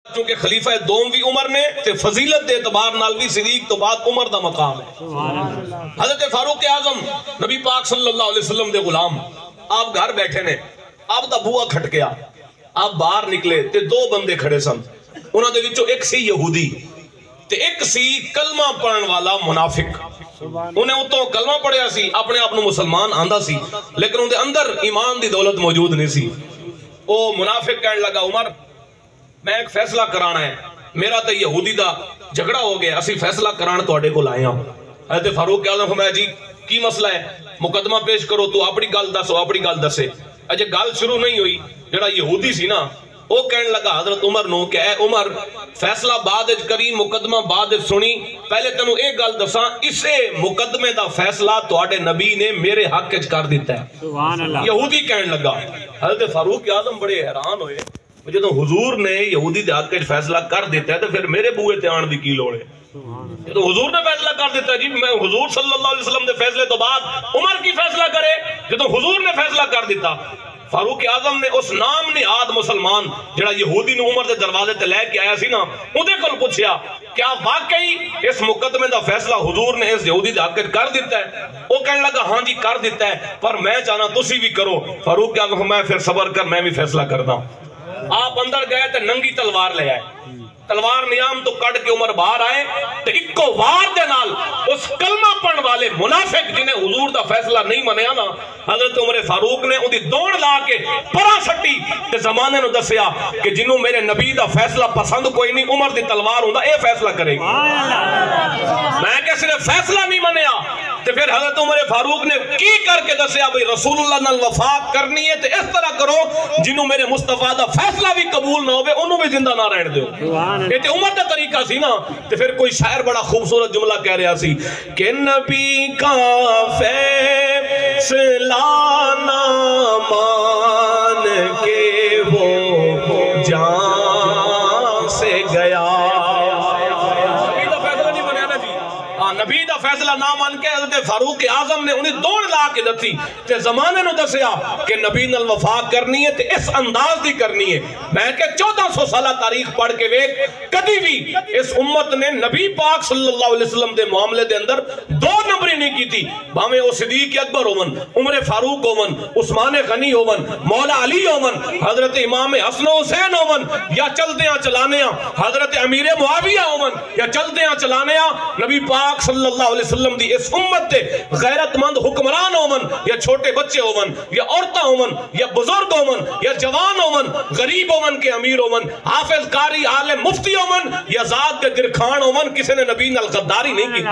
क्योंकि खलीफा दोम भी उमर ने ते फजीलत के एतबार नाल भी सिद्दीक तो बाद उमर दा मकाम है। हजरत फारूक आजम नबी पाक सल्लल्लाहु अलैहि वसल्लम दे गुलाम आप घर बैठे ने, आप दा बुआ खटकिया, आप बाहर निकले ते दो बंदे खड़े सन, उन्हां दे विचों एक सी यहूदी ते एक सी कलमा पढ़न वाला मुनाफिक। उन्हें उतों कलमा पढ़िया सी, अपने आप नूं मुसलमान आंदा सी, लेकिन उनके अंदर ईमान दी दौलत मौजूद नहीं सी। ओ मुनाफिक कहने लगा, उमर मैं एक फैसला कराना है, मेरा तो यहूदी दा झगड़ा हो गया, असी फैसला कराने तुहाडे कोल आए हां। हज़रत फारूक आज़म फरमाया, जी की मसला है, मुकदमा पेश करो, तू अपनी गल दस, अपनी गल दसे। अजे गल शुरू नहीं हुई, जड़ा यहूदी सी ना वो कहने लगा हजरत उमर नूं कि ऐ उमर फैसला बाद करी, मुकदमा बाद सुनी, पहले तेनू एक गल दसा, इसे मुकदमे दा फैसला तुहाडे नबी ने मेरे हक च कर दिता है। सुभान अल्लाह। यहूदी कहने लगा। हजरत फारूक आज़म बड़े हैरान होए, जो हुजूर ने यहूदी दे हक च फैसला कर दिता है तो फिर मेरे बूहे ते आने दी की लोड़ है? तो हुजूर ने फैसला कर दिता है, जी मैं हुजूर सल्लल्लाहु अलैहि वसल्लम दे फैसले तो बाद उमर की फैसला करे, जो हुजूर ने फैसला कर दिता। फारूक आजम ने उस नाम निहाद मुसलमान जड़ा यहूदी ने उमर के दरवाजे ते लेके आया सी ना, उहदे कोल पूछया, क्या वाकई इस मुकदमे का फैसला हुजूर ने इस यहूदी दे हक कर दिता है? वो कहने लगा, हाँ जी कर दिता है, पर मैं चाहना तुसी भी करो। फारूक आजम मैं फिर सबर कर, मैं भी फैसला करदा। आप अंदर गए तो नंगी तलवार ले आए, तलवार नियाम तो कट के उमर बाहर आए तो इको वार दे नाल उस कलमा पढ़न वाले मुनाफिक जिन्हें हुजूर दा फैसला नहीं मनिया ना, हजरत उमर फारूक ने उदी दौड़ ला के परा सट्टी ते जमाने नु दसिया कि जिन्हों मेरे नबी दा फैसला पसंद कोई नहीं, उमर दी तलवार हुंदा ए फैसला करेगी। मैं क्या सिर्फ फैसला नहीं मनिया ते फिर हजरत उमर फारूक ने की करके दसिया, भाई रसूलुल्लाह नाल वफा करनी है ते इस तरह करो जिन्हों मेरे मुस्तफा दा फैसला भी कबूल ना होवे उन्हों भी जिंदा ना रहने दो। ये तो उमर का तरीका सी ना। तो फिर कोई शायर बड़ा खूबसूरत जुमला कह रहा सी कि नबी का फैसला ना मान के वो जान से गया। नबी का फैसला नहीं माना ना जी, हाँ नबी का फैसला ना मान के हज़रत फारूक आजम ने उन्हें दौड़ ला के दसी ते जमाने नु दसिया कि नबी नाल वफा करनी है ते इस अंदाज दी करनी है। मैं के 1400 साल तारीख पढ़ के वेख, कभी भी इस उम्मत ने नबी पाक सल्लल्लाहु अलैहि वसल्लम दे मामले दे अंदर दो नंबरी नहीं की थी। भावे वो सिद्दीक अकबर होवन, उमर फारूक होवन, उस्मान गनी होवन, मौला अली होवन, हजरत इमाम हसन हुसैन होवन, या चलदे चलाने हजरत अमीर मुआविया होवन, या चलदे चलाने नबी पाक सल्लल्लाहु अलैहि वसल्लम दी इस उम्मत दे गैरतमंद हुक्मरान होवन, या छोटे बच्चे होवन, या औरतां होवन, या बुजुर्ग होवन, या जवान होवन, गरीब होवन के अमीर होवन, हाफिज कारी आलिम मुफ्ती होवन, या ज़ात के दिरखान होवन, किसी ने नबी नाल गद्दारी नहीं की।